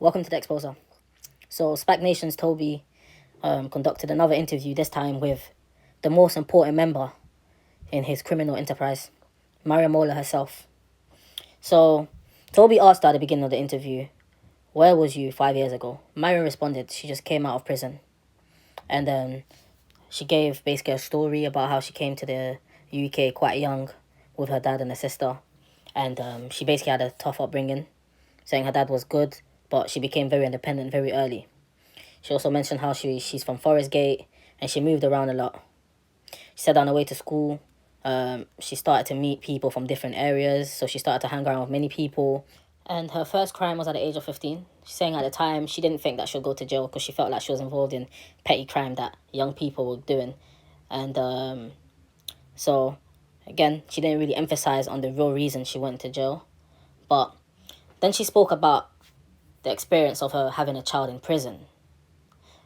Welcome to the Exposer. So, Spac Nation's Toby conducted another interview, this time with the most important member in his criminal enterprise, Mariam Mola herself. So, Toby asked her at the beginning of the interview, "Where was you 5 years ago?" Mariam responded, she just came out of prison. And then she gave basically a story about how she came to the UK quite young with her dad and her sister. And she basically had a tough upbringing, saying her dad was good, but she became very independent very early. She also mentioned how she's from Forest Gate and she moved around a lot. She said on her way to school, she started to meet people from different areas, so she started to hang around with many people. And her first crime was at the age of 15. She's saying at the time she didn't think that she'll go to jail because she felt like she was involved in petty crime that young people were doing. And so, again, she didn't really emphasize on the real reason she went to jail. But then she spoke about the experience of her having a child in prison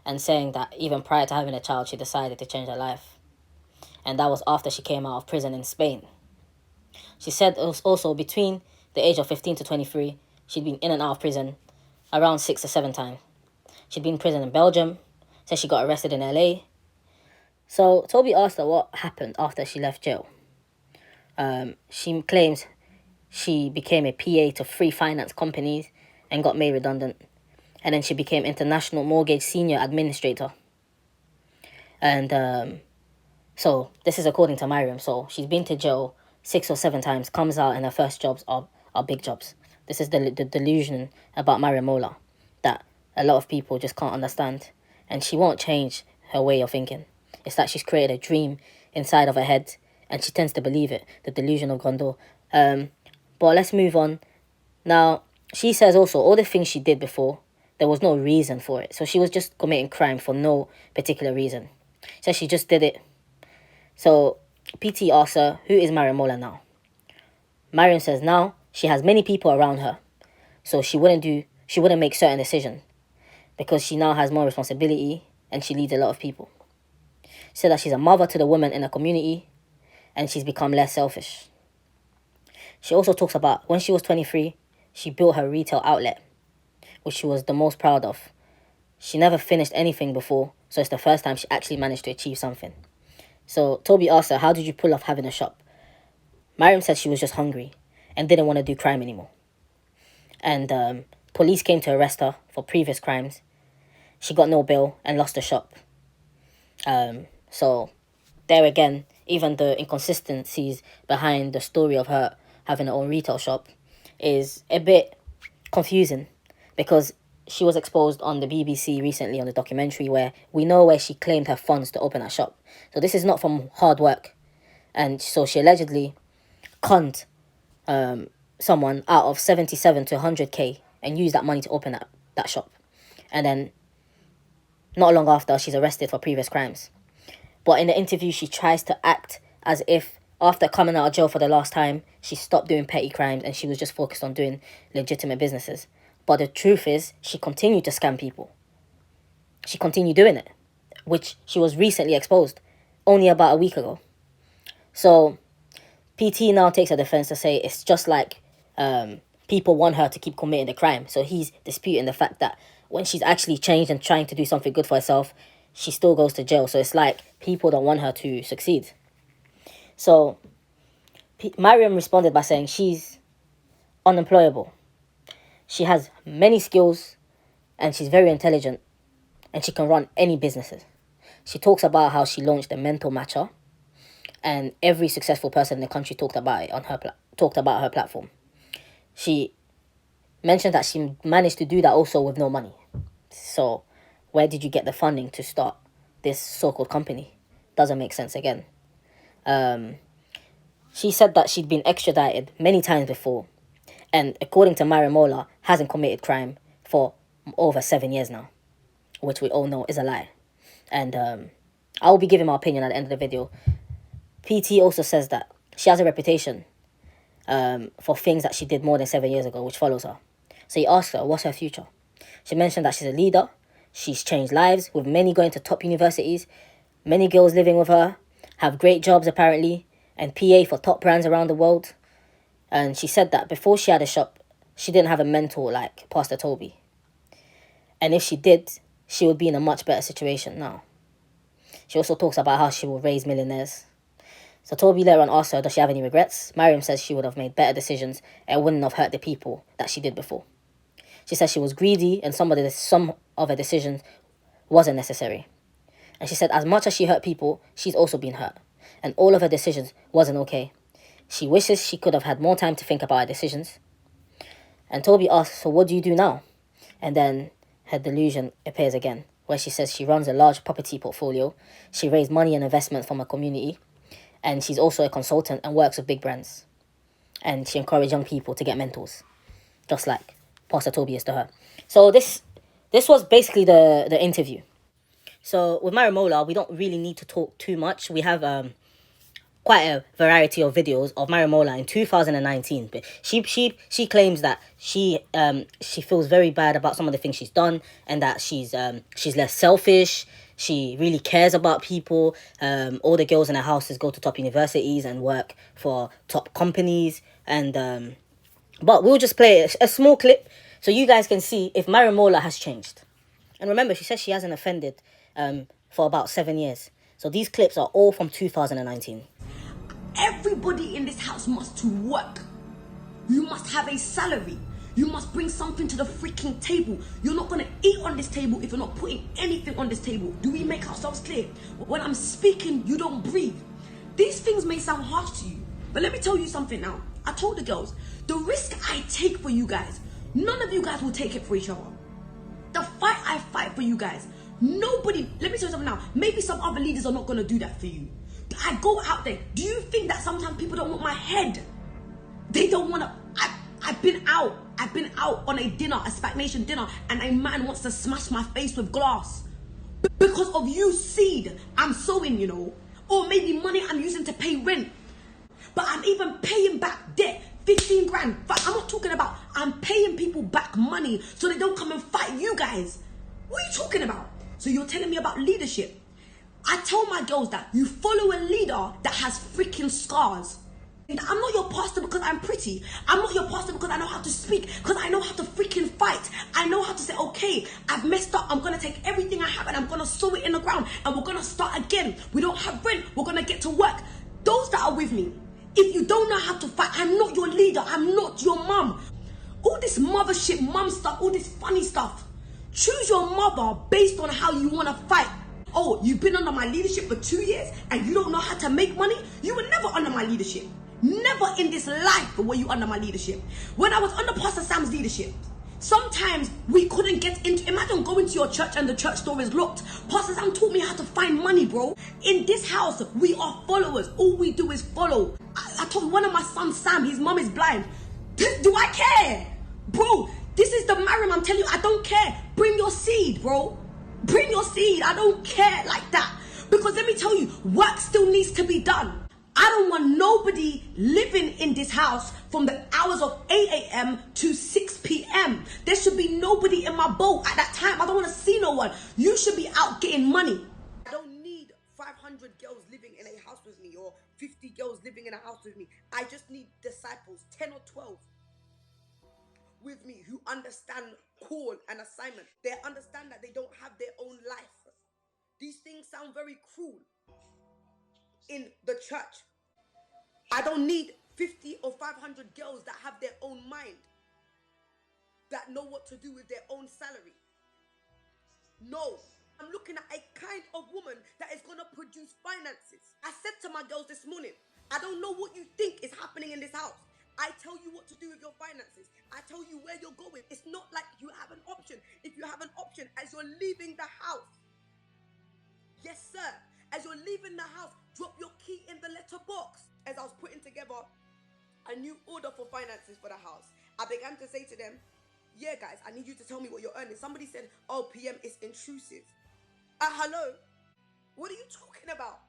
and saying that even prior to having a child, she decided to change her life. And that was after she came out of prison in Spain. She said it was also between the age of 15 to 23, she'd been in and out of prison around 6 or 7 times. She'd been in prison in Belgium, said she got arrested in LA. So Toby asked her what happened after she left jail. She claims she became a PA to 3 finance companies and got made redundant. And then she became International Mortgage Senior Administrator. And so this is according to Mariam. So she's been to jail 6 or 7 times, comes out, and her first jobs are big jobs. This is the delusion about Mariam Mola that a lot of people just can't understand. And she won't change her way of thinking. It's like she's created a dream inside of her head and she tends to believe it, the delusion of Gondor. But let's move on. Now, she says also all the things she did before, there was no reason for it. So she was just committing crime for no particular reason. So she just did it. So PT asks her, who is Mariam Mola now? Mariam says now she has many people around her. So she wouldn't make certain decisions because she now has more responsibility and she leads a lot of people. She said that she's a mother to the women in the community and she's become less selfish. She also talks about when she was 23, she built her retail outlet, which she was the most proud of. She never finished anything before, so it's the first time she actually managed to achieve something. So Toby asked her, how did you pull off having a shop? Mariam said she was just hungry and didn't want to do crime anymore. And police came to arrest her for previous crimes. She got no bail and lost the shop. So there again, even the inconsistencies behind the story of her having her own retail shop is a bit confusing because she was exposed on the BBC recently on the documentary where we know where she claimed her funds to open that shop. So this is not from hard work. And so she allegedly conned someone out of 77 to 100k and used that money to open that shop. And then not long after, she's arrested for previous crimes. But in the interview, she tries to act as if after coming out of jail for the last time, she stopped doing petty crimes and she was just focused on doing legitimate businesses. But the truth is, she continued to scam people. She continued doing it, which she was recently exposed, only about a week ago. So PT now takes her defense to say it's just like people want her to keep committing the crime. So he's disputing the fact that when she's actually changed and trying to do something good for herself, she still goes to jail. So it's like people don't want her to succeed. So Mariam responded by saying she's unemployable. She has many skills and she's very intelligent and she can run any businesses. She talks about how she launched a mental matcher and every successful person in the country talked about it on her platform. She mentioned that she managed to do that also with no money. So where did you get the funding to start this so-called company? Doesn't make sense again. She said that she'd been extradited many times before and according to Mariam Mola, hasn't committed crime for over 7 years now, which we all know is a lie. And I will be giving my opinion at the end of the video. PT also says that she has a reputation for things that she did more than 7 years ago, which follows her. So he asked her, what's her future? She mentioned that she's a leader. She's changed lives, with many going to top universities, many girls living with her, have great jobs apparently, and PA for top brands around the world. And she said that before she had a shop, she didn't have a mentor like Pastor Toby. And if she did, she would be in a much better situation now. She also talks about how she will raise millionaires. So Toby later on asked her, does she have any regrets? Mariam says she would have made better decisions and wouldn't have hurt the people that she did before. She says she was greedy and some of her decisions wasn't necessary. And she said as much as she hurt people, she's also been hurt. And all of her decisions wasn't okay. She wishes she could have had more time to think about her decisions. And Toby asks, so what do you do now? And then her delusion appears again, where she says she runs a large property portfolio, she raised money and investments from her community, and she's also a consultant and works with big brands. And she encouraged young people to get mentors, just like Pastor Toby is to her. So this was basically the interview. So with Mola, we don't really need to talk too much. We have quite a variety of videos of Mola in 2019, but she claims that she feels very bad about some of the things she's done, and that she's less selfish. She really cares about people. All the girls in her houses go to top universities and work for top companies, and but we'll just play a small clip so you guys can see if Mola has changed. And remember, she says she hasn't offended for about 7 years. So these clips are all from 2019. Everybody in this house must work. You must have a salary. You must bring something to the freaking table. You're not going to eat on this table if you're not putting anything on this table. Do we make ourselves clear? When I'm speaking, you don't breathe. These things may sound harsh to you, but let me tell you something now. I told the girls, the risk I take for you guys, none of you guys will take it for each other. The fight I fight for you guys, nobody, let me tell you something now. Maybe some other leaders are not going to do that for you. I go out there. Do you think that sometimes people don't want my head? They don't want to. I've been out on a dinner, a Spac Nation dinner, and a man wants to smash my face with glass. Because of you seed I'm sowing, or maybe money I'm using to pay rent. But I'm even paying back debt, 15 grand. But I'm not talking about, I'm paying people back money so they don't come and fight you guys. What are you talking about? So you're telling me about leadership? I tell my girls that you follow a leader that has freaking scars. I'm not your pastor because I'm pretty. I'm not your pastor because I know how to speak, because I know how to freaking fight. I know how to say, okay, I've messed up. I'm going to take everything I have and I'm going to sow it in the ground and we're going to start again. We don't have rent. We're going to get to work. Those that are with me, if you don't know how to fight, I'm not your leader. I'm not your mum. All this mothership, mum stuff, all this funny stuff. Choose your mother based on how you want to fight. Oh, you've been under my leadership for 2 years and you don't know how to make money? You were never under my leadership. Never in this life were you under my leadership. When I was under Pastor Sam's leadership, sometimes we couldn't get into, imagine going to your church and the church door is locked. Pastor Sam taught me how to find money, bro. In this house, we are followers. All we do is follow. I told one of my sons, Sam, his mom is blind. Do I care? Bro, this is the Mariam, I'm telling you, I don't care. Bring your seed, bro. Bring your seed. I don't care like that. Because let me tell you, work still needs to be done. I don't want nobody living in this house from the hours of 8 a.m. to 6 p.m. There should be nobody in my boat at that time. I don't want to see no one. You should be out getting money. I don't need 500 girls living in a house with me or 50 girls living in a house with me. I just need disciples, 10 or 12 with me who understand call and assignment. They understand that they don't have their own life. These things sound very cruel in the church. I don't need 50 or 500 girls that have their own mind, that know what to do with their own salary. No, I'm looking at a kind of woman that is going to produce finances. I said to my girls this morning, I don't know what you think is happening in this house. I tell you what to do with your finances. I tell you where you're going. It's not like you have an option. If you have an option as you're leaving the house, yes sir, as you're leaving the house, drop your key in the letterbox. As I was putting together a new order for finances for the house, I began to say to them, yeah guys, I need you to tell me what you're earning. Somebody said, oh, PM is intrusive. Hello? What are you talking about?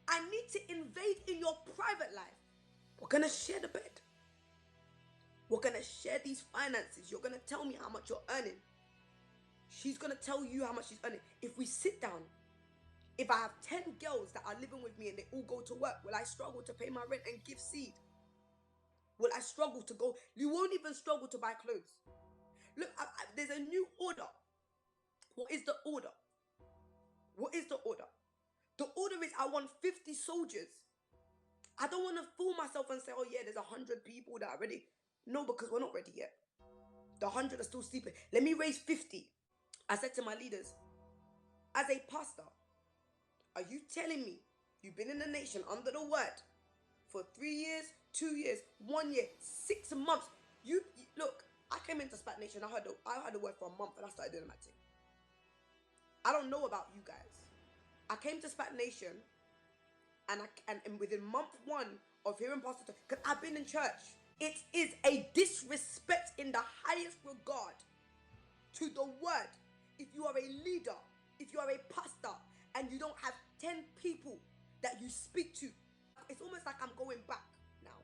I need to invade in your private life. We're going to share the bed. We're going to share these finances. You're going to tell me how much you're earning. She's going to tell you how much she's earning. If we sit down, if I have 10 girls that are living with me and they all go to work, will I struggle to pay my rent and give seed? Will I struggle to go? You won't even struggle to buy clothes. Look, there's a new order. What is the order? What is the order? The order is I want 50 soldiers. I don't want to fool myself and say, oh yeah, there's 100 people that are ready. No, because we're not ready yet. The 100 are still sleeping. Let me raise 50. I said to my leaders, as a pastor, are you telling me you've been in the nation under the word for 3 years, 2 years, 1 year, 6 months? You look, I came into Spac Nation, I heard the word for a month and I started doing my thing. I don't know about you guys. I came to Spac Nation and within month 1 of hearing Pastor, because I've been in church, it is a disrespect in the highest regard to the word. If you are a leader, if you are a pastor, and you don't have 10 people that you speak to, it's almost like I'm going back now.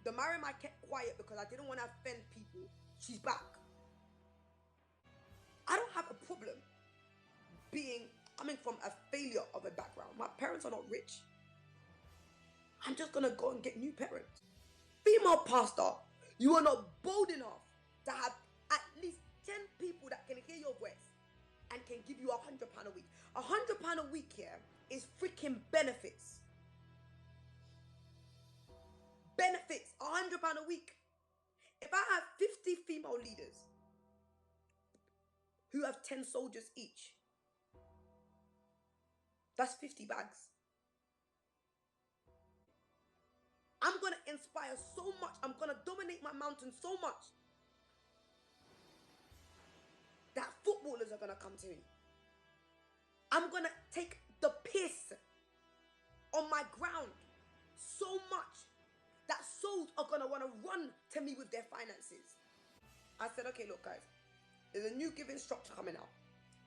The Mariam I kept quiet because I didn't want to offend people. She's back. I don't have a problem coming from a failure of a background. My parents are not rich. I'm just gonna go and get new parents. Female pastor, you are not bold enough to have at least 10 people that can hear your voice and can give you £100 a week. £100 a week here is freaking benefits. Benefits, £100 a week. If I have 50 female leaders who have 10 soldiers each, that's 50 bags. I'm going to inspire so much. I'm going to dominate my mountain so much that footballers are going to come to me. I'm going to take the piss on my ground so much that souls are going to want to run to me with their finances. I said, okay, look, guys, there's a new giving structure coming out.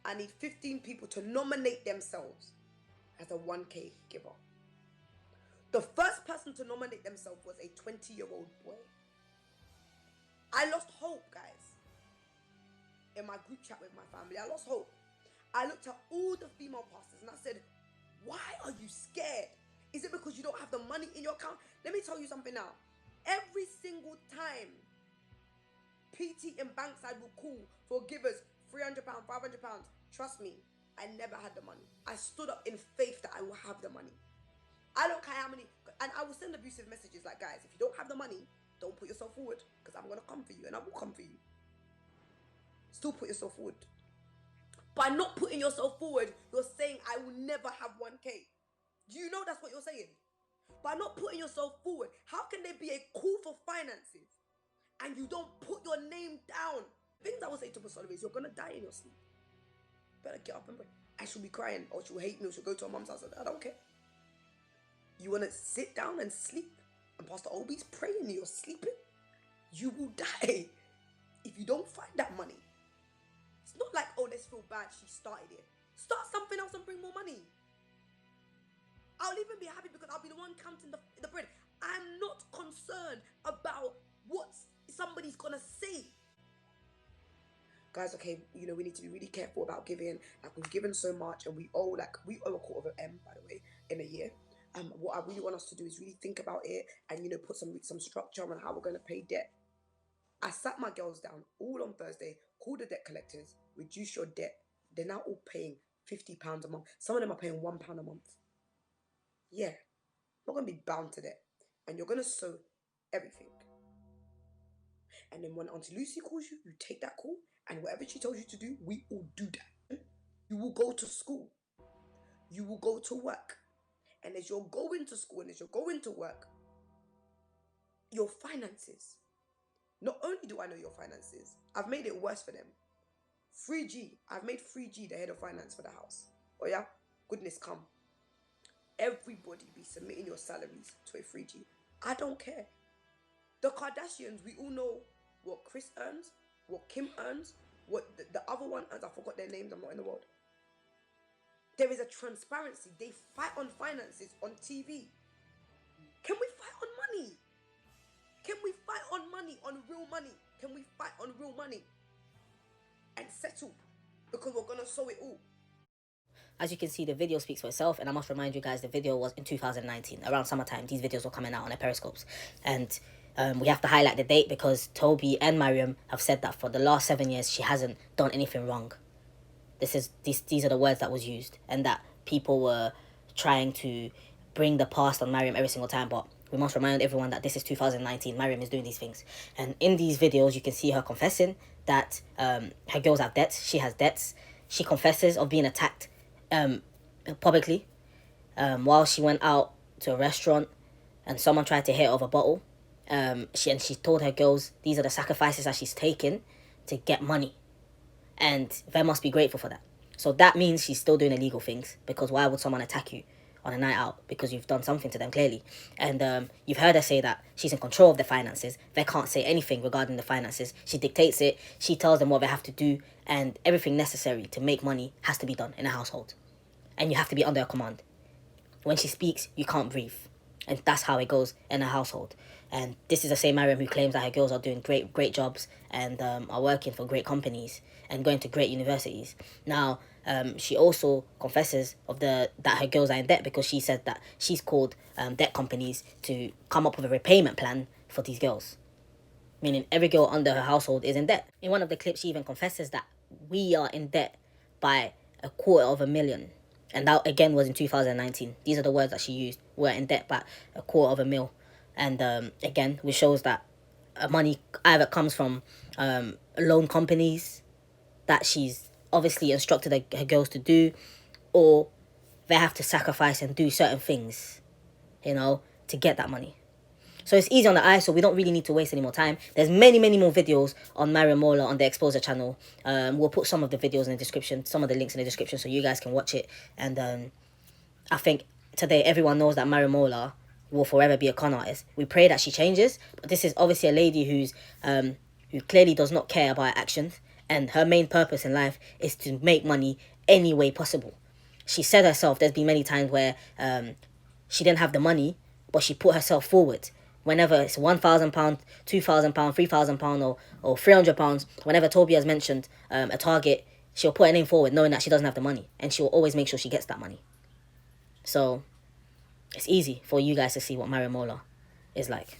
I need 15 people to nominate themselves as a 1K giver. The first person to nominate themselves was a 20-year-old boy. I lost hope, guys. In my group chat with my family, I lost hope. I looked at all the female pastors and I said, why are you scared? Is it because you don't have the money in your account? Let me tell you something now. Every single time PT and Bankside will call for givers £300, £500, trust me, I never had the money. I stood up in faith that I will have the money. I don't care how many, and I will send abusive messages like, guys, if you don't have the money, don't put yourself forward, because I'm going to come for you and I will come for you. Still put yourself forward. By not putting yourself forward, you're saying I will never have 1K. Do you know that's what you're saying? By not putting yourself forward, how can there be a call for finances and you don't put your name down? Things I would say to Mola is, you're going to die in your sleep. Better get up and pray. I should be crying, or she'll hate me, or she'll go to her mum's house. I don't care. You want to sit down and sleep, and Pastor Obi's praying and you're sleeping? You will die if you don't find that money. It's not like, oh, let's feel bad, she started it. Start something else and bring more money. I'll even be happy because I'll be the one counting the bread. I'm not concerned about what somebody's gonna say. Guys, okay, we need to be really careful about giving. Like, we've given so much and we owe a £250,000, by the way, in a year. What I really want us to do is really think about it and, put some structure on how we're going to pay debt. I sat my girls down all on Thursday, called the debt collectors, reduce your debt. They're now all paying £50 a month. Some of them are paying £1 a month. Yeah, I'm not going to be bound to that. And you're going to sow everything. And then when Auntie Lucy calls you, you take that call. And whatever she tells you to do, we all do that. You will go to school. You will go to work. And as you're going to school and as you're going to work, your finances. Not only do I know your finances, I've made it worse for them. 3G. I've made 3G the head of finance for the house. Oh yeah? Goodness come. Everybody be submitting your salaries to a 3G. I don't care. The Kardashians, we all know what Chris earns, what Kim earns, what the other one earns. I forgot their names. I'm not in the world. There is a transparency. They fight on finances on TV. Can we fight on money? Can we fight on money, on real money? Can we fight on real money? And settle? Because we're going to sow it all. As you can see, the video speaks for itself, and I must remind you guys, the video was in 2019, around summertime. These videos were coming out on their periscopes, and we have to highlight the date because Toby and Mariam have said that for the last 7 years she hasn't done anything wrong. These are the words that was used, and that people were trying to bring the past on Mariam every single time. But we must remind everyone that this is 2019. Mariam is doing these things, and in these videos you can see her confessing that her girls have debts. She has debts. She confesses of being attacked publicly while she went out to a restaurant and someone tried to hit her with a bottle. She told her girls these are the sacrifices that she's taken to get money, and they must be grateful for that. So that means she's still doing illegal things, because why would someone attack you on a night out? Because you've done something to them, clearly. And you've heard her say that she's in control of the finances. They can't say anything regarding the finances. She dictates it. She tells them what they have to do, and everything necessary to make money has to be done in a household. And you have to be under her command. When she speaks, you can't breathe. And that's how it goes in a household. And this is the same Mariam who claims that her girls are doing great jobs and are working for great companies and going to great universities. Now, she also confesses that her girls are in debt, because she said that she's called debt companies to come up with a repayment plan for these girls. Meaning every girl under her household is in debt. In one of the clips, she even confesses that we are in debt by $250,000. And that, again, was in 2019. These are the words that she used. We're in debt by $250,000. And again, which shows that money either comes from loan companies that she's obviously instructed her girls to do, or they have to sacrifice and do certain things, to get that money. So it's easy on the eye, so we don't really need to waste any more time. There's many more videos on Mariam Mola on the Exposure channel. We'll put some of the videos in the description, some of the links in the description, so you guys can watch it. And I think today everyone knows that Mariam Mola will forever be a con artist. We pray that she changes, but this is obviously a lady who clearly does not care about her actions, and her main purpose in life is to make money any way possible. She said herself there's been many times where she didn't have the money, but she put herself forward. Whenever it's £1,000, £2,000, £3,000, or £300, whenever Toby has mentioned a target, she'll put her name forward knowing that she doesn't have the money, and she'll always make sure she gets that money. So it's easy for you guys to see what Mariam Mola is like.